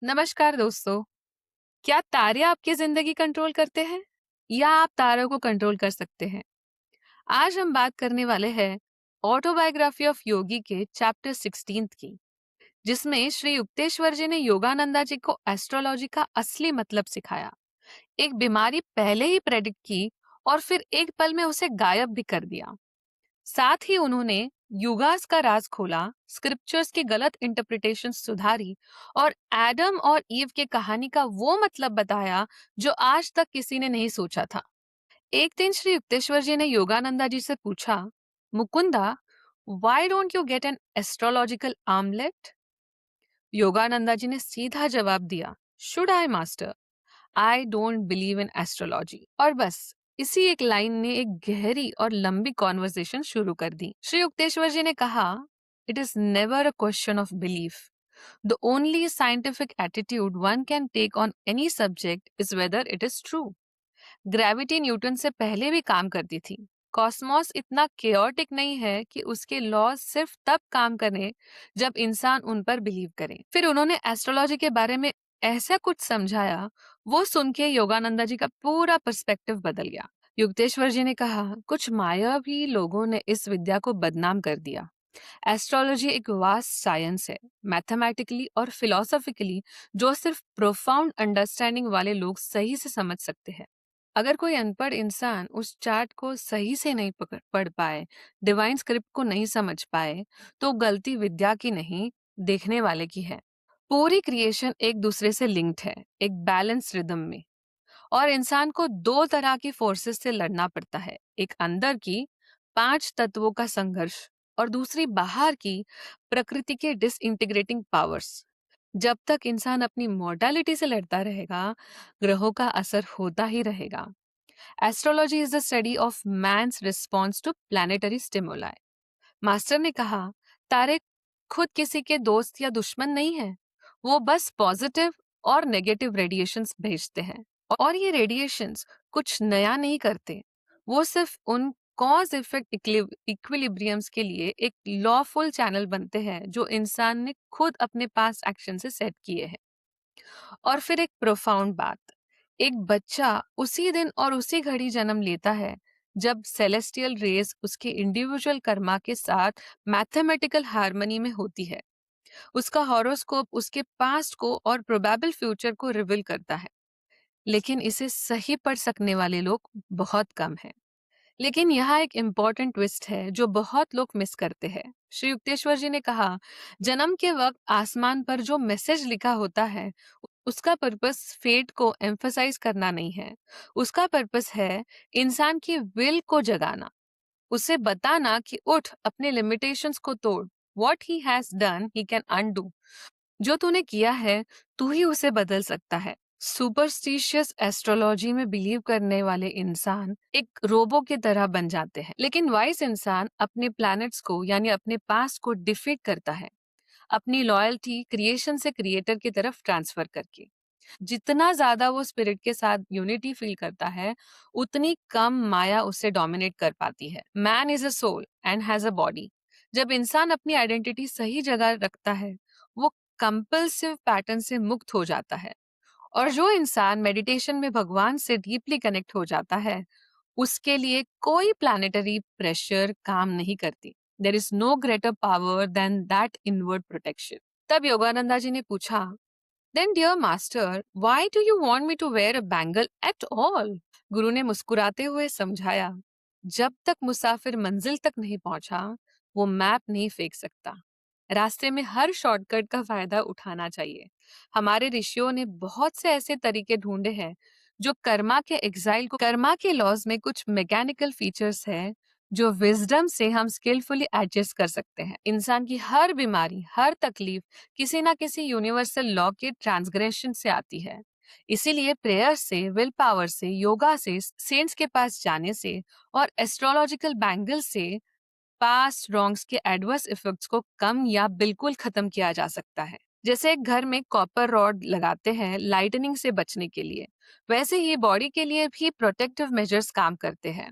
नमस्कार दोस्तों। क्या तारे आपकी जिंदगी कंट्रोल करते हैं या आप तारों को कंट्रोल कर सकते हैं? आज हम बात करने वाले हैं ऑटोबायोग्राफी ऑफ योगी के चैप्टर 16 की, जिसमें श्री युक्तेश्वर जी ने योगानंदा जी को एस्ट्रोलॉजी का असली मतलब सिखाया। एक बीमारी पहले ही प्रेडिक्ट की और फिर एक पल में उसे गायब भी कर दिया। साथ ही उन्होंने युगास का राज खोला, स्क्रिप्चर्स की गलत इंटरप्रिटेशन सुधारी और एडम और ईव के कहानी का वो मतलब बताया जो आज तक किसी ने नहीं सोचा था। एक दिन श्री युक्तेश्वर जी ने योगानंदा जी से पूछा, Mukunda, why don't you get an astrological armlet? Yogananda ji ने सीधा जवाब दिया, should I master, I don't believe in astrology. और बस इसी एक लाइन ने एक गहरी और लंबी कॉन्वर्सेशन शुरू कर दी। श्री युक्तेश्वर जी ने कहा, it is never a question of belief. The only scientific attitude one can take on any subject is whether it is true. Gravity Newton से पहले भी काम करती थी। कॉस्मोस इतना केओटिक नहीं है कि उसके लॉज सिर्फ तब काम करें जब इंसान उन पर बिलीव करे। फिर उन्होंने एस्ट्रोलॉजी के बारे में ऐसा कुछ समझाया, वो सुन के योगानंदा जी का पूरा पर्सपेक्टिव बदल गया। युक्तेश्वर जी ने कहा, कुछ मायावी लोगों ने इस विद्या को बदनाम कर दिया। एस्ट्रोलॉजी एक वास्ट साइंस है, मैथमेटिकली और फिलोसॉफिकली, जो सिर्फ प्रोफाउंड अंडरस्टैंडिंग वाले लोग सही से समझ सकते हैं। अगर कोई अनपढ़ इंसान उस चार्ट को सही से नहीं पढ़ पाए, डिवाइन स्क्रिप्ट को नहीं समझ पाए, तो गलती विद्या की नहीं, देखने वाले की है। पूरी क्रिएशन एक दूसरे से लिंक्ड है, एक बैलेंस रिदम में। और इंसान को दो तरह की फोर्सेस से लड़ना पड़ता है, एक अंदर की 5 तत्वों का संघर्ष और दूसरी बाहर की प्रकृति के डिसइंटीग्रेटिंग पावर्स। जब तक इंसान अपनी मॉर्टैलिटी से लड़ता रहेगा, ग्रहों का असर होता ही रहेगा। Astrology is the study of man's response to planetary stimuli. Master ने कहा, तारे खुद किसी के दोस्त या दुश्मन नहीं है, वो बस पॉजिटिव और नेगेटिव रेडिएशंस भेजते हैं। और ये रेडिएशंस कुछ नया नहीं करते, वो सिर्फ उन कॉज इफेक्ट इक्विलिब्रियम्स के लिए एक लॉफुल चैनल बनते हैं जो इंसान ने खुद अपने पास एक्शन से सेट किए हैं। और फिर एक प्रोफाउंड बात, एक बच्चा उसी दिन और उसी घड़ी जन्म लेता है जब सेलेस्टियल रेस उसके इंडिविजुअल कर्मा के साथ मैथमेटिकल हार्मनी में होती है। उसका हॉरोस्कोप उसके पास्ट को और प्रोबेबल फ्यूचर को रिवील करता है, लेकिन इसे सही पढ़ सकने वाले लोग बहुत कम हैं। लेकिन यहाँ एक इम्पॉर्टेंट ट्विस्ट है जो बहुत लोग मिस करते हैं। श्री युक्तेश्वर जी ने कहा, जन्म के वक्त आसमान पर जो मैसेज लिखा होता है, उसका पर्पस फेट को एम्फसाइज करना नहीं है। उसका पर्पस है इंसान की विल को जगाना, उसे बताना कि उठ, अपने लिमिटेशंस को तोड़। What he has done, he can undo. जो तूने किया है, तू ही उसे बदल सकता है। सुपरस्टिशियस एस्ट्रोलॉजी में बिलीव करने वाले इंसान एक रोबो की तरह बन जाते हैं, लेकिन वाइज इंसान अपने प्लैनेट्स को यानी अपने पास्ट को डिफीट करता है, अपनी लॉयल्टी क्रिएशन से क्रिएटर की तरफ ट्रांसफर करके। जितना ज्यादा वो स्पिरिट के साथ यूनिटी फील करता है, उतनी कम माया उसे डोमिनेट कर पाती है। Man is a soul and has a body. जब इंसान अपनी आइडेंटिटी सही जगह रखता है, वो कंपल्सिव पैटर्न से मुक्त हो जाता है। और जो इंसान मेडिटेशन में भगवान से डीपली कनेक्ट हो जाता है, उसके लिए कोई प्लैनेटरी प्रेशर काम नहीं करती। There is no greater power than that inward protection. तब योगानंदा जी ने पूछा, then dear master, why do you want me to wear a bangle at all? गुरु ने मुस्कुराते हुए समझाया, जब तक मुसाफिर मंजिल तक नहीं पहुंचा, वो मैप नहीं फेंक सकता। रास्ते में हर शॉर्टकट का फायदा उठाना चाहिए। हमारे ऋषियों ने बहुत से ऐसे तरीके ढूंढे हैं जो कर्मा के लॉज में कुछ मैकेनिकल फीचर्स है जो विजडम से हम स्किलफुली एडजस्ट कर सकते हैं। इंसान की हर बीमारी, हर तकलीफ किसी ना किसी यूनिवर्सल लॉ के ट्रांसग्रेशन से आती है। इसीलिए प्रेयर से, विल पावर से, योगा से, सेंट्स के पास जाने से और एस्ट्रोलॉजिकल बैंगल से पास्ट रॉन्ग्स के एडवर्स इफेक्ट्स को कम या बिल्कुल खत्म किया जा सकता है। जैसे एक घर में कॉपर रॉड लगाते हैं लाइटनिंग से बचने के लिए, वैसे ही बॉडी के लिए भी प्रोटेक्टिव मेजर्स काम करते हैं।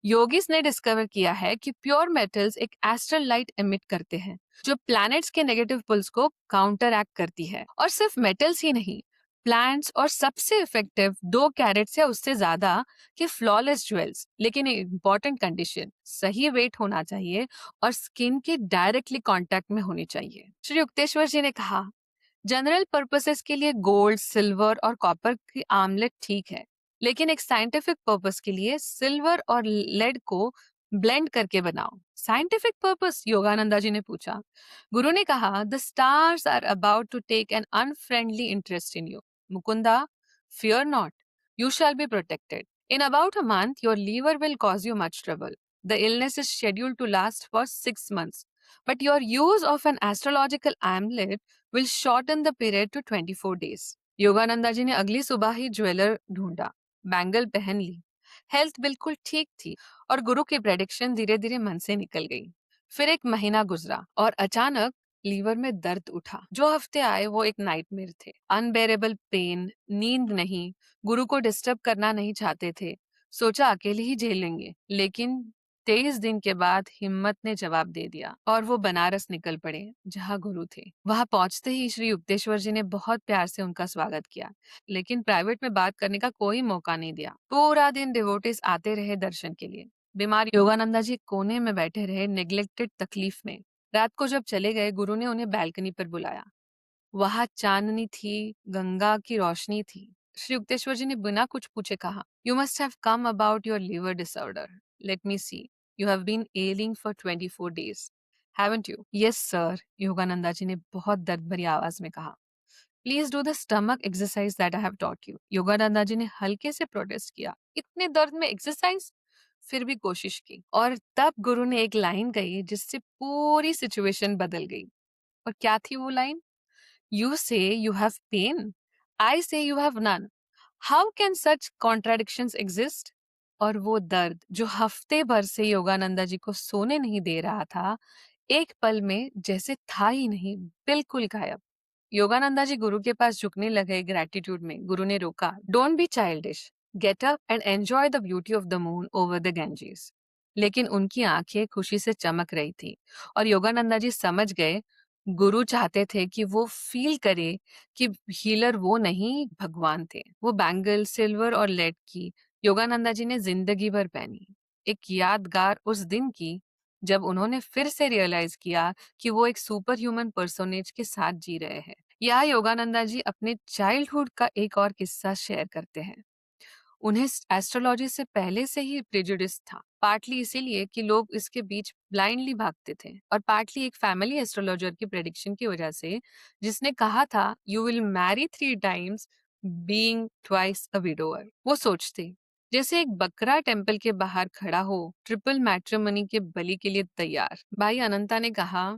योगिस ने डिस्कवर किया है कि प्योर मेटल्स एक एस्ट्रल लाइट एमिट करते हैं जो प्लैनेट्स के नेगेटिव पुल्स को काउंटर एक्ट करती है। और सिर्फ मेटल्स ही नहीं, प्लांट्स और सबसे इफेक्टिव 2 कैरेट्स या उससे ज्यादा के फ्लॉलेस ज्वेल्स, लेकिन एक इंपॉर्टेंट कंडीशन, सही वेट होना चाहिए और स्किन के डायरेक्टली कांटेक्ट में होनी चाहिए। श्री युक्तेश्वर जी ने कहा, जनरल पर्पसेस के लिए गोल्ड, सिल्वर और कॉपर की आमलेट ठीक है, लेकिन एक साइंटिफिक पर्पस के लिए सिल्वर और लेड को ब्लेंड करके बनाओ। Scientific purpose? योगानंदा जी ने पूछा। गुरु ने कहा, the stars are about to take an unfriendly interest in you. Mukunda, fear not, you shall be protected. In about a month, your liver will cause you much trouble. The illness is scheduled to last for 6 months, but your use of an astrological amulet will shorten the period to 24 days. Yogananda ji ने अगली सुबह ही jeweller ढूंढा, bangle पहन ली, health बिल्कुल ठीक थी और गुरु की प्रेडिक्शन धीरे धीरे मन से निकल गई। फिर एक महीना गुजरा और अचानक लीवर में दर्द उठा। जो हफ्ते आए वो एक नाइटमेयर थे। अनबेरेबल पेन, नींद नहीं, गुरु को डिस्टर्ब करना नहीं चाहते थे। सोचा अकेले ही झेलेंगे, लेकिन 23 दिन के बाद हिम्मत ने जवाब दे दिया और वो बनारस निकल पड़े जहाँ गुरु थे। वहां पहुंचते ही श्री युक्तेश्वर जी ने बहुत प्यार से उनका स्वागत किया, लेकिन प्राइवेट में बात करने का कोई मौका नहीं दिया। पूरा दिन डिवोटीज आते रहे दर्शन के लिए। बीमार योगानंदा जी कोने में बैठे रहे, नेग्लेक्टेड, तकलीफ में। रात को जब चले गए, गुरु ने उन्हें बैल्कनी पर बुलाया। वहां चांदनी थी, गंगा की रोशनी थी। श्री युक्तेश्वर जी ने बिना कुछ पूछे कहा, you must have come about your liver disorder. Let me see, you have been ailing for 24 days, haven't you? Yes sir, Yogananda ji ने बहुत दर्द भरी आवाज में कहा। Please do the stomach exercise that I have taught you. Yogananda ji ने हल्के से प्रोटेस्ट किया, इतने दर्द में एक्सरसाइज? फिर भी कोशिश की और तब गुरु ने एक लाइन कही जिससे पूरी सिचुएशन बदल गई। और क्या थी वो line? You say you have pain, I say you have none, how can such contradictions exist? और वो दर्द जो हफ्ते भर से योगानंदा जी को सोने नहीं दे रहा था, एक पल में जैसे था ही नहीं, बिल्कुल गायब। योगानंदा जी गुरु के पास झुकने लगे ग्रेटिट्यूड में। गुरु ने रोका, don't be childish, get up and enjoy the beauty of the moon over the Ganges. लेकिन उनकी आंखें खुशी से चमक रही थी और योगानंदा जी समझ गए, गुरु चाहते थे कि वो फील करे कि हीलर वो नहीं, भगवान थे। वो बैंगल, सिल्वर और लेड की योगानंदा जी ने जिंदगी भर पहनी। एक यादगार उस दिन की जब उन्होंने फिर से रियलाइज किया कि वो एक सुपर ह्यूमन पर्सोनेज के साथ जी रहे हैं। यहाँ योगानंदा जी अपने चाइल्डहुड का एक और किस्सा शेयर करते हैं। उन्हें एस्ट्रोलॉजी से पहले से ही प्रेजुडिस था, पार्टली इसीलिए कि लोग इसके बीच ब्लाइंडली भागते थे और पार्टली एक फैमिली एस्ट्रोलॉजर की प्रेडिक्शन की वजह से, जिसने कहा था you will marry 3 times being twice a widower. वो सोचते जैसे एक बकरा टेम्पल के बाहर खड़ा हो, ट्रिपल मैट्रिमनी के बलि के लिए तैयार। भाई अनंता ने कहा,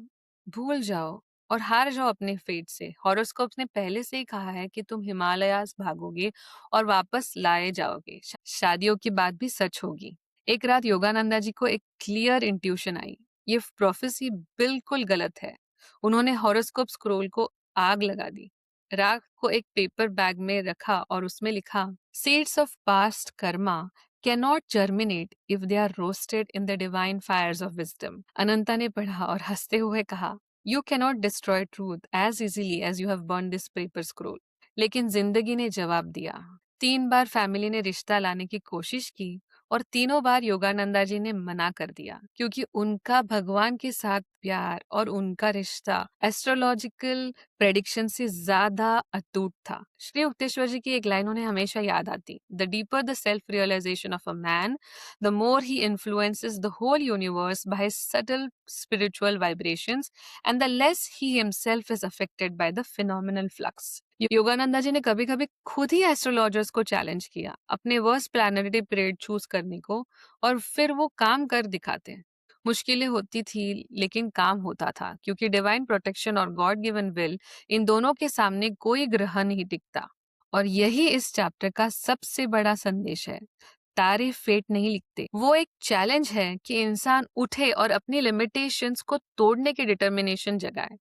भूल जाओ और हार जाओ अपने फेट से। हॉरोस्कोप्स ने पहले से ही कहा है कि तुम हिमालयास भागोगे और वापस लाए जाओगे। शादियों की बात भी सच होगी। एक रात योगानंदा जी को एक क्लियर इंट्यूशन आई, ये प्रोफेसी बिल्कुल गलत है। उन्होंने हॉरोस्कोप स्क्रोल को आग लगा दी, राख को एक पेपर बैग में रखा और उसमें लिखा, seeds of past Karma cannot germinate if they are roasted in the divine fires of wisdom। अनंता ने पढ़ा और हंसते हुए कहा, You cannot destroy truth as easily as you have burned this paper scroll। लेकिन जिंदगी ने जवाब दिया। 3 बार फैमिली ने रिश्ता लाने की कोशिश की और तीनों बार योगानंदा जी ने मना कर दिया, क्योंकि उनका भगवान के साथ प्यार और उनका रिश्ता एस्ट्रोलॉजिकल प्रेडिक्शन से ज्यादा अटूट था। श्री युक्तेश्वर जी की एक लाइन उन्हें हमेशा याद आती, the deeper the self realisation of a man, the more he influences the whole universe by subtle spiritual vibrations and the less he himself is affected by the phenomenal flux। Yogananda ji ने कभी कभी खुद ही astrologers को challenge किया अपने worst planetary period choose करने को, और फिर वो काम कर दिखाते हैं। मुश्किलें होती थी लेकिन काम होता था, क्योंकि डिवाइन प्रोटेक्शन और गॉड गिवन विल, इन दोनों के सामने कोई ग्रह नहीं टिकता। और यही इस चैप्टर का सबसे बड़ा संदेश है। तारे फेट नहीं लिखते, वो एक चैलेंज है कि इंसान उठे और अपनी लिमिटेशंस को तोड़ने की डिटर्मिनेशन जगाए।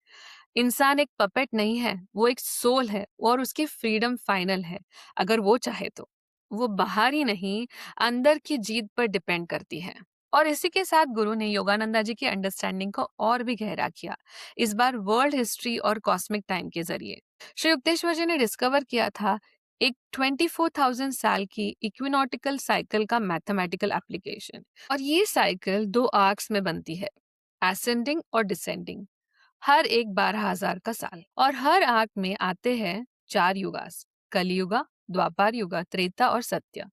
इंसान एक पपेट नहीं है, वो एक सोल है और उसकी फ्रीडम फाइनल है, अगर वो चाहे तो। वो बाहरी नहीं, अंदर की जीत पर डिपेंड करती है। और इसी के साथ गुरु ने योगानंदा जी की अंडरस्टैंडिंग को और भी गहरा किया, इस बार वर्ल्ड हिस्ट्री और कॉस्मिक टाइम के जरिए। श्री युक्तेश्वर जी ने डिस्कवर किया था एक 24,000 साल की इक्विनॉटिकल साइकिल का मैथमेटिकल एप्लीकेशन। और ये साइकिल 2 आर्क्स में बनती है, एसेंडिंग और डिसेंडिंग, हर एक 12,000 का साल। और हर आर्क में आते हैं 4 युगास, कलियुगा, द्वापर युगा, त्रेता और सत्य,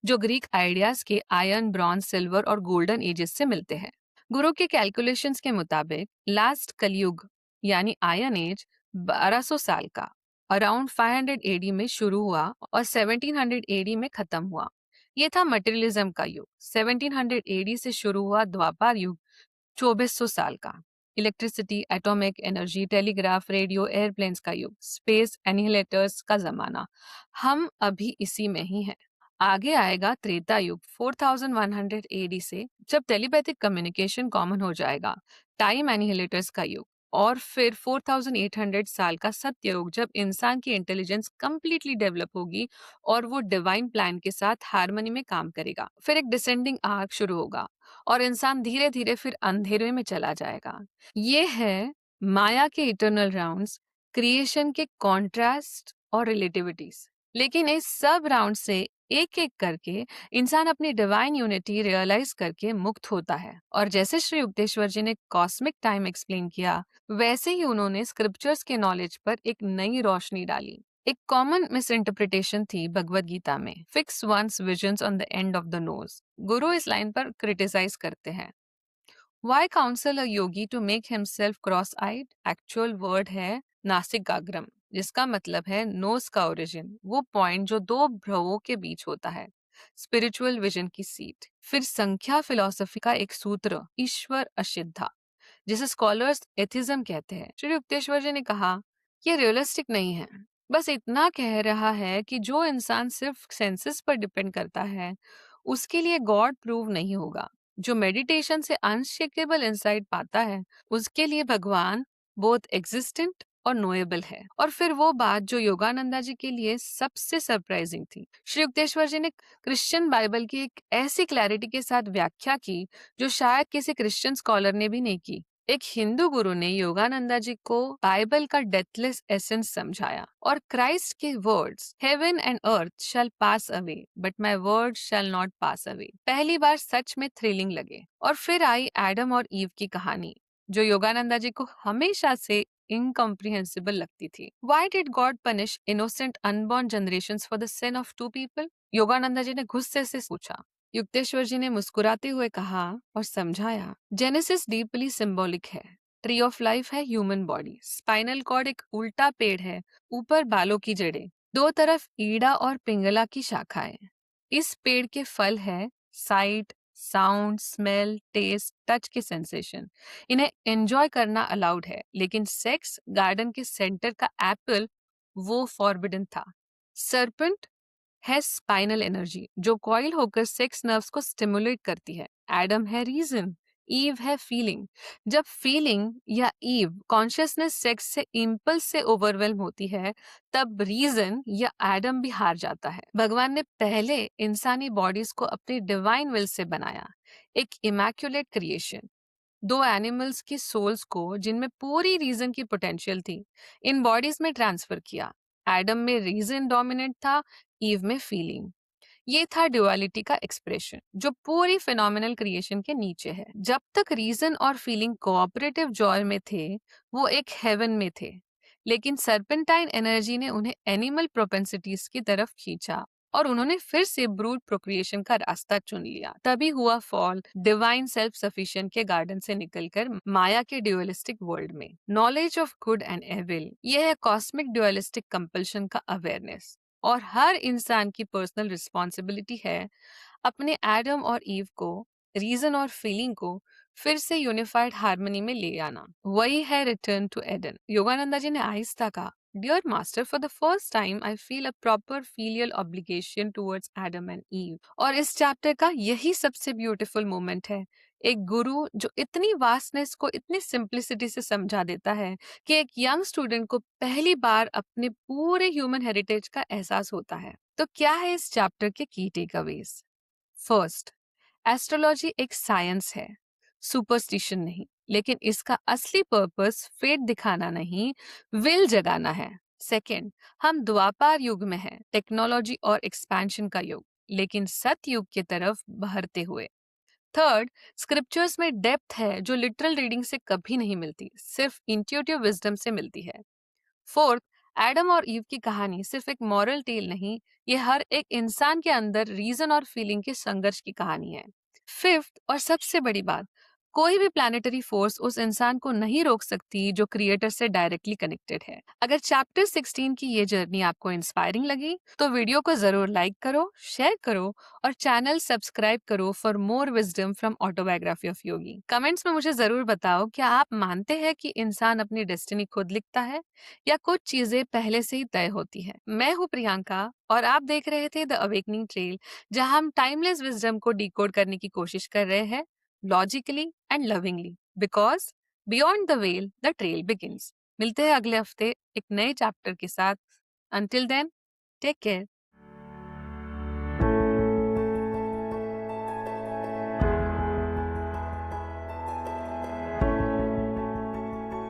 जो ग्रीक आइडियाज के आयरन, ब्रॉन्ज, सिल्वर और गोल्डन एजेस से मिलते हैं। गुरु के कैलकुलेशंस के मुताबिक लास्ट कलयुग यानी आयरन एज 1200 साल का अराउंड 500 एडी में शुरू हुआ और 1700 एडी में खत्म हुआ। ये था मटेरियलिज्म का युग। 1700 एडी से शुरू हुआ द्वापर युग 2400 साल का, electricity, atomic energy, telegraph, radio, airplanes का युग, स्पेस एनिहिलेटर्स का जमाना। हम अभी इसी में ही हैं। आगे आएगा त्रेता युग 4100 एडी से, जब टेलीपैथिक कम्युनिकेशन कॉमन हो जाएगा, टाइम एनिहिलेटर्स का युग। और फिर 4800 साल का सत्य युग, जब इंसान की इंटेलिजेंस कंप्लीटली डेवलप होगी और वो डिवाइन प्लान के साथ हार्मनी में काम करेगा। फिर एक डिसेंडिंग आर्क शुरू होगा और इंसान धीरे धीरे फिर अंधेरे में चला जाएगा। ये है माया के इटर्नल राउंड्स, क्रिएशन के कॉन्ट्रास्ट और रिलेटिविटीज। लेकिन इस सब राउंड से एक एक करके इंसान अपनी डिवाइन यूनिटी रियलाइज करके मुक्त होता है। और जैसे श्री युक्तेश्वर जी ने कॉस्मिक टाइम एक्सप्लेन किया, वैसे ही उन्होंने स्क्रिप्चर्स के नॉलेज पर एक नई रोशनी डाली। एक कॉमन मिस इंटरप्रिटेशन थी भगवत गीता में, fix one's visions on the end of the nose. गुरु इस लाइन पर क्रिटिसाइज करते हैं, why counsel a yogi to make himself cross eyed. Actual word है नासिकाग्रम, जिसका मतलब है नोज का ओरिजिन, वो पॉइंट जो दो भ्रुवों के बीच होता है, स्पिरिचुअल विजन की सीट। फिर संख्या फिलॉसफी का एक सूत्र, ईश्वर असिद्धा, जिसे स्कॉलर्स एथिज्म कहते हैं। श्री युक्तेश्वर जी ने कहा, ये रियलिस्टिक नहीं है। बस इतना कह रहा है कि जो इंसान सिर्फ सेंसेस पर डिपेंड करता है, उसके लिए गॉड प्रूव नहीं होगा। जो मेडिटेशन से अनशेकेबल इंसाइट पाता है, उसके लिए भगवान बोथ एग्जिस्टेंट और नोएबल है। और फिर वो बात जो योगानंदा जी के लिए सबसे सरप्राइजिंग थी, श्री युक्तेश्वर जी ने क्रिश्चियन बाइबल की एक ऐसी क्लैरिटी के साथ व्याख्या की जो शायद किसी क्रिश्चियन स्कॉलर ने भी नहीं की। एक हिंदू गुरु ने योगानंदा जी को बाइबल का डेथलेस एसेंस समझाया और क्राइस्ट के words, heaven and earth shall pass away but my word shall not pass away, पहली बार सच में थ्रिलिंग लगे। और फिर आई एडम और ईव की कहानी, जो योगानंदा जी को हमेशा से इनकम्प्रिहेंसिबल लगती थी। Why did God punish innocent unborn generations for the sin of two people? Yogananda ji ने गुस्से से पूछा। युक्तेश्वर जी ने मुस्कुराते हुए कहा और समझाया, जेनेसिस डीपली सिंबॉलिक है। ट्री ऑफ लाइफ है ह्यूमन बॉडी, स्पाइनल कॉर्ड एक उल्टा पेड़ है, ऊपर बालों की जड़ें, दो तरफ ईड़ा और पिंगला की शाखाएं। इस पेड़ के फल है sight, sound, smell, taste, touch के सेंसेशन। इन्हें एंजॉय करना अलाउड है, लेकिन सेक्स, गार्डन के सेंटर का एप्पल, वो फॉरबिडन था। सर्पेंट है स्पाइनल एनर्जी, जो कॉइल होकर सेक्स नर्व्स को स्टिमुलेट करती है। एडम है रीजन, ईव है फीलिंग। जब फीलिंग या ईव कॉन्शियसनेस सेक्स से इम्पल्स से ओवरवेल्म होती है, तब रीजन या एडम भी हार जाता है। भगवान ने पहले इंसानी बॉडीज को अपनी डिवाइन विल से बनाया, एक इमैक्युलेट क्रिएशन। दो एनिमल्स की सोल्स को, जिनमें पूरी रीजन की पोटेंशियल थी, इन बॉडीज में ट्रांसफर किया। एडम में रीजन डोमिनेंट था, ईव में फीलिंग। ये था ड्युअलिटी का एक्सप्रेशन, जो पूरी फिनोमिनल क्रिएशन के नीचे है। जब तक रीजन और फीलिंग कोऑपरेटिव जॉय में थे, वो एक हेवन में थे। लेकिन सर्पेंटाइन एनर्जी ने उन्हें एनिमल प्रोपेंसिटीज की तरफ खींचा और उन्होंने फिर से ब्रूड प्रोक्रिएशन का रास्ता चुन लिया। तभी हुआ फॉल, डिवाइन सेल्फ सफिशिएंट के गार्डन से निकलकर माया के ड्यूअलिस्टिक वर्ल्ड में। Knowledge of good and evil, यह है कॉस्मिक ड्यूअलिस्टिक कंपल्शन का अवेयरनेस। और हर इंसान की पर्सनल रिस्पॉन्सिबिलिटी है अपने एडम और ईव को, रीजन और फीलिंग को फिर से यूनिफाइड हार्मनी में ले आना। वही है return to Eden. Yogananda ji ने आहिस्ता कहा, dear master, for the first time I feel a proper filial obligation towards Adam and Eve. और इस चैप्टर का यही सबसे ब्यूटीफुल मोमेंट है। एक गुरु जो इतनी वास्टनेस को इतनी सिंप्लिसिटी से समझा देता है कि एक यंग स्टूडेंट को पहली बार अपने पूरे ह्यूमन हेरिटेज का एहसास होता है। तो क्या है इस चैप्टर के की टेकअवेज? फर्स्ट, एस्ट्रोलॉजी एक साइंस है, सुपरस्टिशन नहीं। लेकिन इसका असली पर्पस फेट दिखाना नहीं, विल जगाना है। सेकंड, हम द्वापर युग में हैं, टेक्नोलॉजी और एक्सपेंशन का युग, लेकिन सतयुग की तरफ बढ़ते हुए। थर्ड, स्क्रिप्चर्स में डेप्थ है जो लिटरल रीडिंग से कभी नहीं मिलती, सिर्फ इंट्यूटिव विजडम से मिलती है। फोर्थ, एडम और ईव की कहानी सिर्फ एक मॉरल टेल नहीं, ये हर एक इंसान के अंदर रीजन और फीलिंग के संघर्ष की कहानी है। फिफ्थ और सबसे बड़ी बात, कोई भी प्लानिटरी फोर्स उस इंसान को नहीं रोक सकती जो क्रिएटर से डायरेक्टली कनेक्टेड है। अगर चैप्टर 16 की ये जर्नी आपको इंस्पायरिंग लगी तो वीडियो को जरूर लाइक करो, शेयर करो और चैनल सब्सक्राइब करो for more wisdom from autobiography of Yogi. Comments में मुझे जरूर बताओ, क्या आप मानते हैं कि इंसान अपनी डेस्टिनी खुद लिखता है या कुछ चीजें पहले से ही तय होती हैं? मैं हूँ प्रियंका और आप देख रहे थे द अवेकनिंग ट्रेल, जहां हम टाइमलेस विजडम को डिकोड करने की कोशिश कर रहे हैं, logically and lovingly, because beyond the veil the trail begins. मिलते हैं अगले हफ्ते एक नए चैप्टर के साथ। Until then, take care.